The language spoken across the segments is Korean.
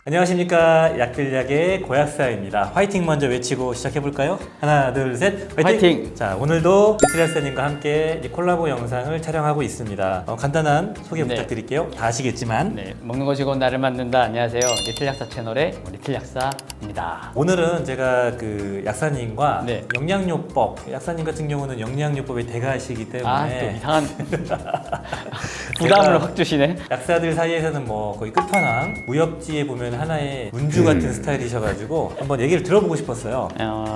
안녕하십니까. 약들약의 고약사입니다. 화이팅 먼저 외치고 시작해볼까요? 하나 둘 셋 화이팅! 화이팅! 자, 오늘도 리틀약사님과 함께 이 콜라보 영상을 촬영하고 있습니다. 간단한 소개 네. 부탁드릴게요. 다 아시겠지만 네, 먹는 것이 곧 나를 만든다. 안녕하세요. 리틀약사 채널의 리틀약사입니다. 오늘은 제가 그 약사님과 네. 영양요법, 약사님 같은 경우는 영양요법의 대가시기 또 때문에 이상한 부담을 확 주시네. 약사들 사이에서는 뭐 거의 끝판왕, 무협지에 보면 하나의 문주 같은 스타일이셔가지고 한번 얘기를 들어보고 싶었어요.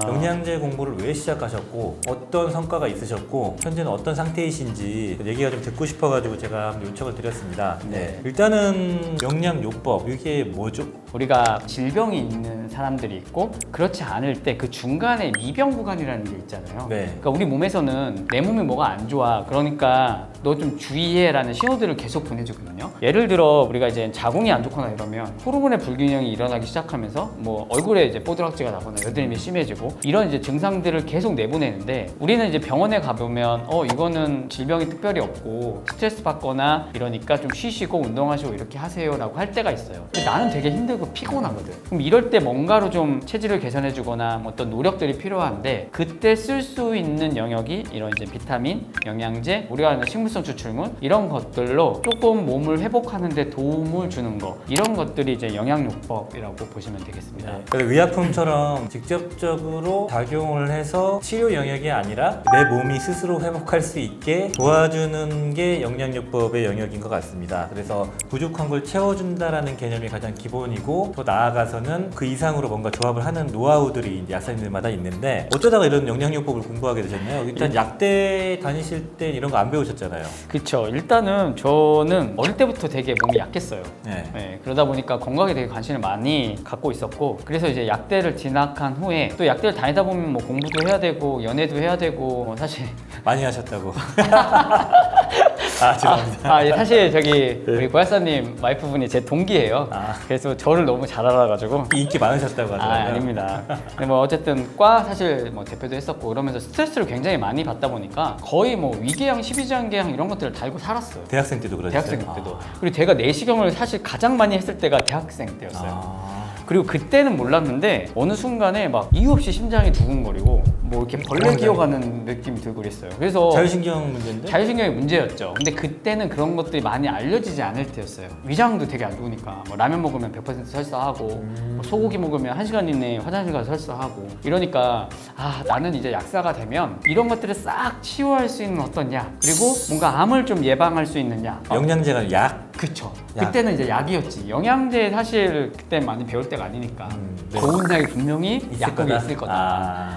영양제 공부를 왜 시작하셨고 어떤 성과가 있으셨고 현재는 어떤 상태이신지 얘기가 좀 듣고 싶어가지고 제가 한번 요청을 드렸습니다. 네. 일단은 영양요법 이게 뭐죠? 우리가 질병이 있는 사람들이 있고 그렇지 않을 때 그 중간에 미병 구간이라는 게 있잖아요. 네. 그러니까 우리 몸에서는 내 몸이 뭐가 안 좋아. 그러니까 너 좀 주의해라는 신호들을 계속 보내주거든요. 예를 들어 우리가 이제 자궁이 안 좋거나 이러면 호르몬의 불균형이 일어나기 시작하면서 뭐 얼굴에 이제 뽀드락지가 나거나 여드름이 심해지고 이런 이제 증상들을 계속 내보내는데 우리는 이제 병원에 가보면 이거는 질병이 특별히 없고 스트레스 받거나 이러니까 좀 쉬시고 운동하시고 이렇게 하세요라고 할 때가 있어요. 근데 나는 되게 힘들고 피곤하거든. 그럼 이럴 때 뭔가로 좀 체질을 개선해주거나 뭐 어떤 노력들이 필요한데 그때 쓸 수 있는 영역이 이런 이제 비타민, 영양제, 우리가 하는 식물성 추출물 이런 것들로 조금 몸을 회복하는 데 도움을 주는 거 이런 것들이 이제 영양요법이라고 보시면 되겠습니다. 네. 의약품처럼 직접적으로 작용을 해서 치료 영역이 아니라 내 몸이 스스로 회복할 수 있게 도와주는 게 영양요법의 영역인 것 같습니다. 그래서 부족한 걸 채워준다라는 개념이 가장 기본이고 더 나아가서는 그 이상으로 뭔가 조합을 하는 노하우들이 이제 약사님들마다 있는데 어쩌다가 이런 영양요법을 공부하게 되셨나요? 일단 약대 다니실 때 이런 거 안 배우셨잖아요. 그쵸. 일단은 저는 어릴 때부터 되게 몸이 약했어요. 네. 네, 그러다 보니까 건강에 되게 관심을 많이 갖고 있었고 그래서 이제 약대를 진학한 후에 또 약대를 다니다 보면 뭐 공부도 해야 되고 연애도 해야 되고 사실 많이 하셨다고. 죄송합니다. 예, 사실 저기 우리 고약사님 와이프분이 제 동기예요. 그래서 저를 너무 잘 알아가지고 인기 많으셨다고 하더라고요. 아닙니다. 근데 뭐 어쨌든 과 사실 뭐 대표도 했었고 그러면서 스트레스를 굉장히 많이 받다 보니까 거의 뭐 위궤양, 십이장궤양 이런 것들을 달고 살았어요. 대학생 때도 그러셨어요? 대학생 때도. 그리고 제가 내시경을 사실 가장 많이 했을 때가 대학생 때였어요. 그리고 그때는 몰랐는데 어느 순간에 막 이유 없이 심장이 두근거리고 뭐 이렇게 벌레 기어가는 느낌이 들고 그랬어요. 그래서 자율신경 문제인데? 자율신경이 문제였죠. 근데 그때는 그런 것들이 많이 알려지지 않을 때였어요. 위장도 되게 안 좋으니까 뭐 라면 먹으면 100% 설사하고 뭐 소고기 먹으면 1시간 이내에 화장실 가서 설사하고 이러니까 나는 이제 약사가 되면 이런 것들을 싹 치유할 수 있는 어떤 약 그리고 뭔가 암을 좀 예방할 수 있는 약 영양제가 약? 그쵸. 약. 그때는 이제 약이었지. 영양제 사실 그때 많이 배울 때가 아니니까 네. 좋은 약이 분명히 약국에 있을 거다.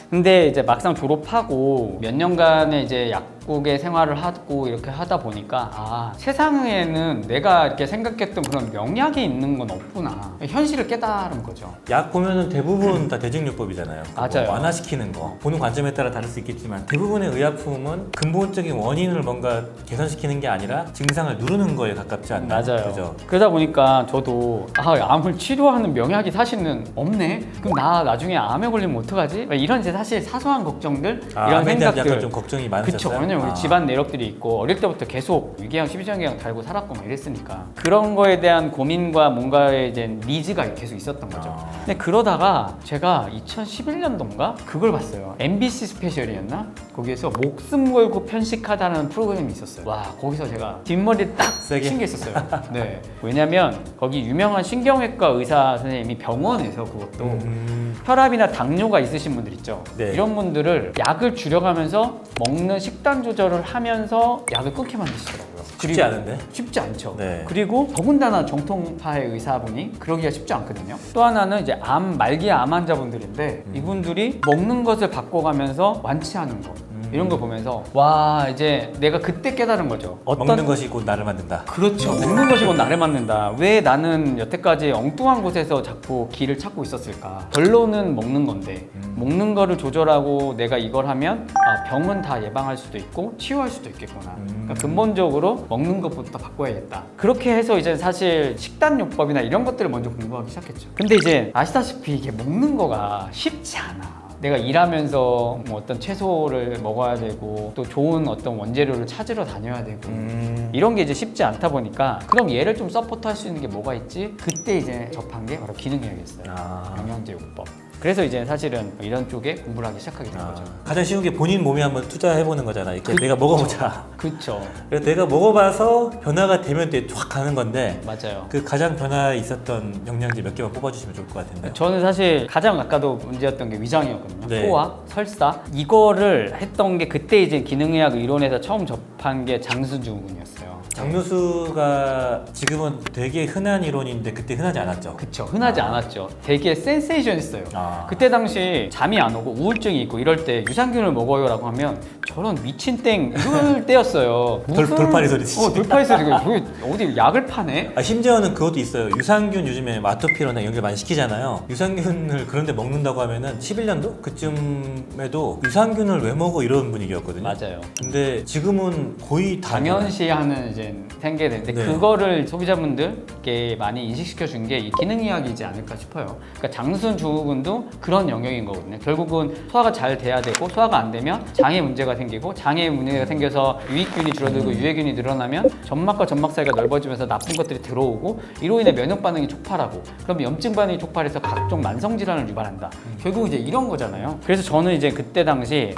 근데 이제 막상 졸업하고 몇 년간의 이제 약국의 생활을 하고 이렇게 하다 보니까 세상에는 내가 이렇게 생각했던 그런 명약이 있는 건 없구나. 현실을 깨달은 거죠. 약 보면은 대부분 다 대증요법이잖아요. 맞아요. 완화시키는 거. 보는 관점에 따라 다를 수 있겠지만 대부분의 의약품은 근본적인 원인을 뭔가 개선시키는 게 아니라 증상을 누르는 거에 가깝지 않나요? 맞아요. 그죠? 그러다 보니까 저도 암을 치료하는 명약이 사실은 없네? 그럼 나 나중에 암에 걸리면 어떡하지? 이런 이제 사실 사소한 걱정들 이런 암에 대한 생각들 약간 좀 걱정이 많으셨어요? 그쵸. 왜냐면 우리 집안 내력들이 있고 어릴 때부터 계속 위궤양, 십이장궤양 달고 살았고 막 이랬으니까 그런 거에 대한 고민과 뭔가의 이제 니즈가 계속 있었던 거죠. 근데 그러다가 제가 2011년도인가 그걸 봤어요. MBC 스페셜이었나? 거기에서 목숨 걸고 편식하다는 프로그램이 있었어요. 와, 거기서 제가 뒷머리를 딱 세게? 친 게 있었어요. 네. 왜냐면 거기 유명한 신경외과 의사 선생님이 병원에서 그것도 혈압이나 당뇨가 있으신 분들 있죠. 네. 이런 분들을 약을 줄여가면서 먹는 식단 조절을 하면서 약을 끊게 만드시더라고요. 쉽지 않은데? 쉽지 않죠. 네. 그리고 더군다나 정통파의 의사분이 그러기가 쉽지 않거든요. 또 하나는 이제 말기 암 환자분들인데 이분들이 먹는 것을 바꿔가면서 완치하는 거. 이런 걸 보면서 와 이제 내가 그때 깨달은 거죠. 먹는 것이 곧 나를 만든다. 그렇죠. 먹는 것이 곧 나를 만든다. 왜 나는 여태까지 엉뚱한 곳에서 자꾸 길을 찾고 있었을까? 결론은 먹는 건데 먹는 거를 조절하고 내가 이걸 하면 병은 다 예방할 수도 있고 치유할 수도 있겠구나. 그러니까 근본적으로 먹는 것부터 바꿔야겠다. 그렇게 해서 이제 사실 식단요법이나 이런 것들을 먼저 공부하기 시작했죠. 근데 이제 아시다시피 이게 먹는 거가 쉽지 않아. 내가 일하면서 뭐 어떤 채소를 먹어야 되고 또 좋은 어떤 원재료를 찾으러 다녀야 되고 이런 게 이제 쉽지 않다 보니까 그럼 얘를 좀 서포트할 수 있는 게 뭐가 있지? 그때 이제 접한 게 바로 기능의학이었어요. 영양제요법. 그래서 이제 사실은 이런 쪽에 공부를 하기 시작하게 된 거죠. 가장 쉬운 게 본인 몸에 한번 투자해보는 거잖아. 이렇게 내가 먹어보자. 그렇죠. 그래서 내가 먹어봐서 변화가 되면 되게 쫙 가는 건데 맞아요. 그 가장 변화 있었던 영양제 몇 개만 뽑아주시면 좋을 것 같은데요. 저는 사실 가장 아까도 문제였던 게 위장이었거든요. 네. 소화, 설사 이거를 했던 게 그때 이제 기능의학 이론에서 처음 접한 게 장수증후군이었어요. 장누수가 지금은 되게 흔한 이론인데 그때 흔하지 않았죠. 그쵸, 흔하지 않았죠. 되게 센세이션했어요. 아. 그때 당시 잠이 안 오고 우울증이 있고 이럴 때 유산균을 먹어요라고 하면 저런 미친 땡 이럴 때였어요. 돌팔이 소리지. 돌팔이 소리가 저기 어디 약을 파네? 심지어는 그것도 있어요. 유산균 요즘에 아토피로나 이런 게 많이 시키잖아요. 유산균을 그런데 먹는다고 하면은 11년도 그쯤에도 유산균을 왜 먹어 이런 분위기였거든요. 맞아요. 근데 지금은 거의 다 당연시하는 이제 생계되는데 네. 그거를 소비자분들께 많이 인식시켜 준 게 이 기능의학이지 않을까 싶어요. 그러니까 장순증후군도 그런 영역인 거거든요. 결국은 소화가 잘 돼야 되고 소화가 안 되면 장에 문제가 생기고 장에 문제가 생겨서 유익균이 줄어들고 유해균이 늘어나면 점막과 점막 사이가 넓어지면서 나쁜 것들이 들어오고 이로 인해 면역 반응이 촉발하고 그럼 염증 반응이 촉발해서 각종 만성 질환을 유발한다. 결국 이제 이런 거잖아요. 그래서 저는 이제 그때 당시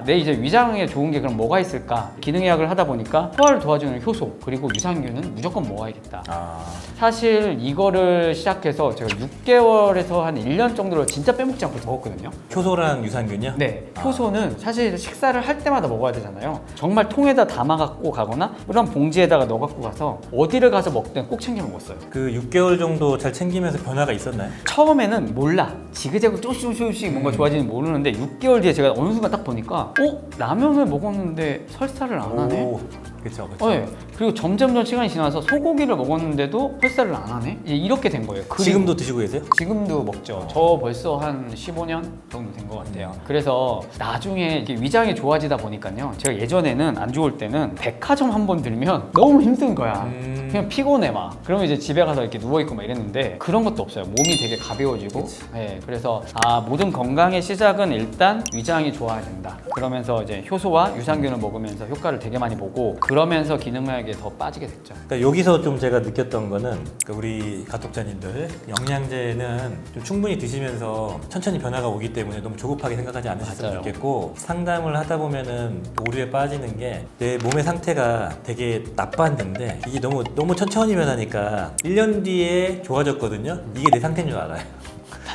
내 이제 위장에 좋은 게 그럼 뭐가 있을까? 기능의학을 하다 보니까 소화를 도와주는 효소 그리고 유산균은 무조건 먹어야겠다. 사실 이거를 시작해서 제가 6개월에서 한 1년 정도를 진짜 빼먹지 않고 먹었거든요. 효소랑 유산균이요? 네, 효소는 사실 식사를 할 때마다 먹어야 되잖아요. 정말 통에다 담아 갖고 가거나 이런 봉지에다가 넣어 갖고 가서 어디를 가서 먹든 꼭 챙겨 먹었어요. 그 6개월 정도 잘 챙기면서 변화가 있었나요? 처음에는 몰라. 지그재그 조금씩 뭔가 좋아지는 모르는데 6개월 뒤에 제가 어느 순간 딱 보니까 라면을 먹었는데 설사를 안 하네? 그렇죠, 그렇죠. 네. 그리고 점점 시간이 지나서 소고기를 먹었는데도 설사를 안 하네? 이렇게 된 거예요. 그리고 지금도 드시고 계세요? 지금도 먹죠. 저 벌써 한 15년 정도 된 것 같아요. 그래서 나중에 이게 위장이 좋아지다 보니까요. 제가 예전에는 안 좋을 때는 백화점 한 번 들면 너무 힘든 거야. 그냥 피곤해 막. 그러면 이제 집에 가서 이렇게 누워있고 막 이랬는데 그런 것도 없어요. 몸이 되게 가벼워지고. 네, 그래서 모든 건강의 시작은 일단 위장이 좋아야 된다. 그러면서 이제 효소와 유산균을 먹으면서 효과를 되게 많이 보고 그러면서 기능의학에 더 빠지게 됐죠. 그러니까 여기서 좀 제가 느꼈던 거는 그러니까 우리 가독자님들 영양제는 좀 충분히 드시면서 천천히 변화가 오기 때문에 너무 조급하게 생각하지 않으셨으면 맞아요. 좋겠고 상담을 하다 보면은 오류에 빠지는 게 내 몸의 상태가 되게 나빴는데 이게 너무 천천히 변하니까 1년 뒤에 좋아졌거든요. 이게 내 상태인 줄 알아요.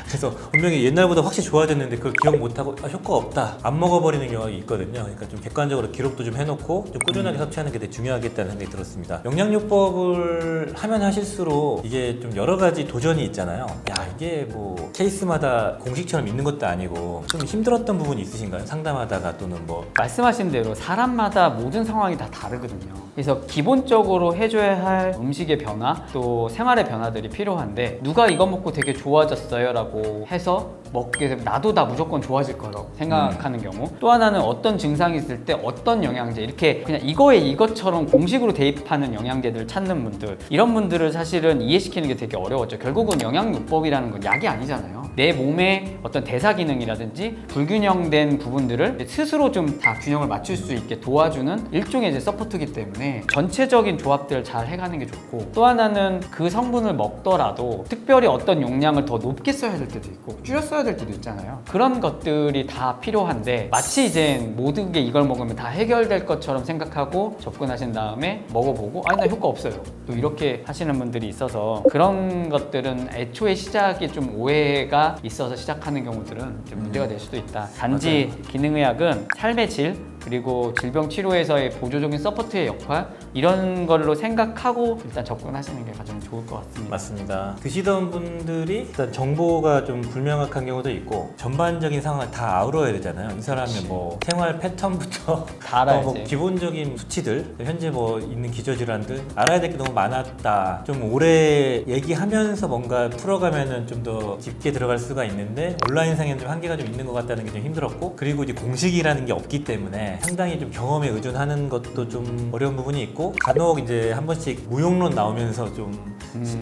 그래서 분명히 옛날보다 확실히 좋아졌는데 그걸 기억 못하고 효과가 없다 안 먹어버리는 경우가 있거든요. 그러니까 좀 객관적으로 기록도 좀 해놓고 좀 꾸준하게 섭취하는 게 되게 중요하겠다는 생각이 들었습니다. 영양요법을 하면 하실수록 이게 좀 여러 가지 도전이 있잖아요. 이게 뭐 케이스마다 공식처럼 있는 것도 아니고 좀 힘들었던 부분이 있으신가요? 상담하다가 또는 뭐 말씀하신 대로 사람마다 모든 상황이 다 다르거든요. 그래서 기본적으로 해줘야 할 음식의 변화 또 생활의 변화들이 필요한데 누가 이거 먹고 되게 좋아졌어요 라고 해서 먹게 되면 나도 다 무조건 좋아질 거라고 생각하는 경우 또 하나는 어떤 증상이 있을 때 어떤 영양제 이렇게 그냥 이거에 이것처럼 공식으로 대입하는 영양제들을 찾는 분들 이런 분들을 사실은 이해시키는 게 되게 어려웠죠. 결국은 영양요법이라는 건 약이 아니잖아요. 내 몸의 어떤 대사 기능이라든지 불균형된 부분들을 스스로 좀 다 균형을 맞출 수 있게 도와주는 일종의 이제 서포트이기 때문에 전체적인 조합들을 잘 해가는 게 좋고 또 하나는 그 성분을 먹더라도 특별히 어떤 용량을 더 높게 써야 될 때도 있고 줄였어야 될 때도 있잖아요. 그런 것들이 다 필요한데 마치 이제 모든 게 이걸 먹으면 다 해결될 것처럼 생각하고 접근하신 다음에 먹어보고 나 효과 없어요. 또 이렇게 하시는 분들이 있어서 그런 것들은 애초에 시작이 좀 오해가 있어서 시작하는 경우들은 좀 문제가 될 수도 있다. 단지 기능의학은 삶의 질 그리고 질병 치료에서의 보조적인 서포트의 역할 이런 걸로 생각하고 일단 접근하시는 게 가장 좋을 것 같습니다. 맞습니다. 드시던 분들이 일단 정보가 좀 불명확한 경우도 있고 전반적인 상황을 다 아우러야 되잖아요. 이 사람의 뭐 생활 패턴부터 다 알아야지. 뭐 기본적인 수치들 현재 뭐 있는 기저질환들 알아야 될 게 너무 많았다. 좀 오래 얘기하면서 뭔가 풀어가면은 좀 더 깊게 들어갈 수가 있는데 온라인상에는 좀 한계가 좀 있는 것 같다는 게 좀 힘들었고 그리고 이제 공식이라는 게 없기 때문에 때문에 상당히 좀 경험에 의존하는 것도 좀 어려운 부분이 있고 간혹 이제 한 번씩 무용론 나오면서 좀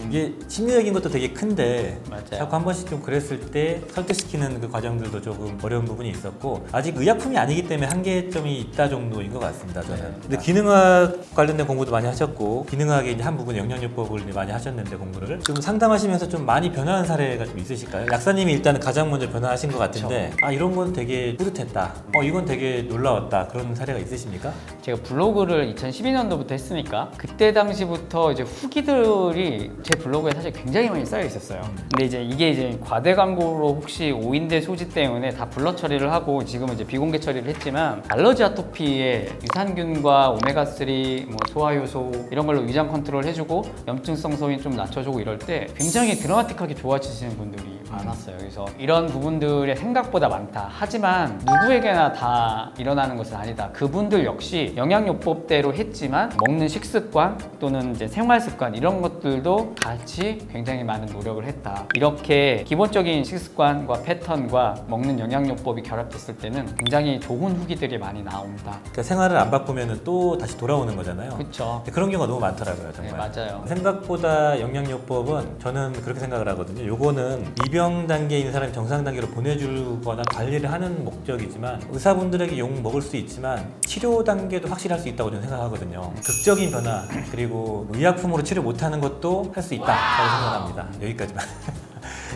이게 심리적인 것도 되게 큰데 맞아요. 자꾸 한 번씩 좀 그랬을 때 설득시키는 그 과정들도 조금 어려운 부분이 있었고 아직 의약품이 아니기 때문에 한계점이 있다 정도인 것 같습니다 저는. 네. 근데 기능학 관련된 공부도 많이 하셨고 기능학의 이제 한 부분 영양요법을 많이 하셨는데 공부를 좀 상담하시면서 좀 많이 변화한 사례가 좀 있으실까요? 약사님이 일단은 가장 먼저 변화하신 것 같은데 아 이런 건 되게 뿌듯했다. 이건 되게 놀라웠다. 그런 사례가 있으십니까? 제가 블로그를 2012년도부터 했으니까 그때 당시부터 이제 후기들이 제 블로그에 사실 굉장히 많이 쌓여 있었어요. 근데 이제 이게 이제 과대 광고로 혹시 오인대 소지 때문에 다 블러 처리를 하고 지금은 이제 비공개 처리를 했지만 알러지 아토피에 유산균과 오메가3, 뭐 소화효소 이런 걸로 위장 컨트롤 해주고 염증성 소인 좀 낮춰주고 이럴 때 굉장히 드라마틱하게 좋아지시는 분들이 많았어요. 그래서 이런 부분들의 생각보다 많다. 하지만 누구에게나 다 일어나는 것은 아니다. 그분들 역시 영양요법대로 했지만 먹는 식습관 또는 이제 생활습관 이런 것들도 같이 굉장히 많은 노력을 했다. 이렇게 기본적인 식습관과 패턴과 먹는 영양요법이 결합됐을 때는 굉장히 좋은 후기들이 많이 나온다. 그러니까 생활을 안 바꾸면 또 다시 돌아오는 거잖아요. 그렇죠. 그런 경우가 너무 많더라고요 정말. 네, 맞아요. 생각보다 영양요법은 저는 그렇게 생각을 하거든요. 요거는 이병 단계에 있는 사람이 정상 단계로 보내주거나 관리를 하는 목적이지만 의사분들에게 용 먹을 수 있지만 치료 단계도 확실히 할 수 있다고 저는 생각하거든요. 극적인 변화 그리고 의약품으로 치료 못하는 것도 할 수 있다고 생각합니다. 여기까지만.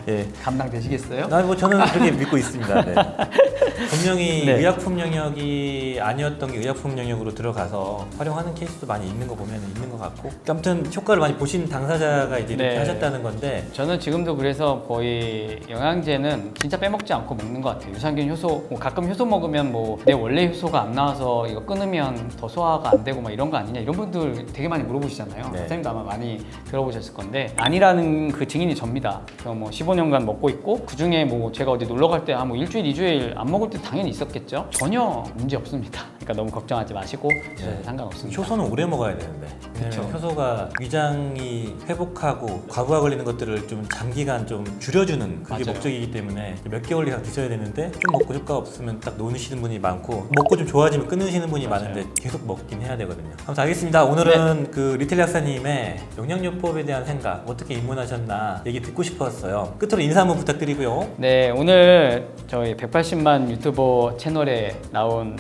예. 감당되시겠어요? 뭐 저는 그렇게 믿고 있습니다. 네. 분명히 네. 의약품 영역이 아니었던 게 의약품 영역으로 들어가서 활용하는 케이스도 많이 있는 거 보면 있는 것 같고 아무튼 효과를 많이 보신 당사자가 이제 이렇게 네. 하셨다는 건데 저는 지금도 그래서 거의 영양제는 진짜 빼먹지 않고 먹는 것 같아요. 유산균 효소, 뭐 가끔 효소 먹으면 뭐 내 원래 효소가 안 나와서 이거 끊으면 더 소화가 안 되고 막 이런 거 아니냐 이런 분들 되게 많이 물어보시잖아요. 네. 선생님도 아마 많이 들어보셨을 건데 아니라는 그 증인이 접니다. 제가 뭐 15년간 먹고 있고 그 중에 뭐 제가 어디 놀러 갈 때 뭐 일주일, 2주일 안 먹을 때 당연히 있었겠죠. 전혀 문제 없습니다. 그러니까 너무 걱정하지 마시고 네. 상관없습니다. 효소는 오래 먹어야 되는데 왜냐면 그쵸. 효소가 위장이 회복하고 과부하 걸리는 것들을 좀 장기간 좀 줄여주는 그게 맞아요. 목적이기 때문에 몇 개월 이상 드셔야 되는데 좀 먹고 효과 없으면 딱 놓으시는 분이 많고 먹고 좀 좋아지면 끊으시는 분이 맞아요. 많은데 계속 먹긴 해야 되거든요. 아무튼 알겠습니다. 오늘은 그 리틀 약사님의 영양요법에 대한 생각 어떻게 입문하셨나 얘기 듣고 싶었어요. 끝으로 인사 한번 부탁드리고요. 네, 오늘 저희 180만 유튜버 채널에 나온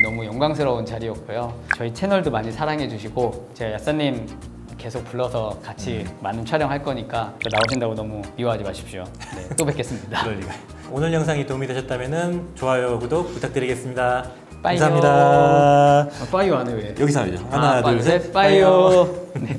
너무 영광스러운 자리였고요. 저희 채널도 많이 사랑해 주시고 제가 야사님 계속 불러서 같이 많은 촬영할 거니까 나오신다고 너무 미워하지 마십시오. 네, 또 뵙겠습니다. 그럴 리가. 오늘 영상이 도움이 되셨다면 좋아요, 구독 부탁드리겠습니다. 빠이요. 감사합니다. 빠이요 안 해 왜? 여기서 하죠. 하나, 둘, 셋. 빠이요. 네.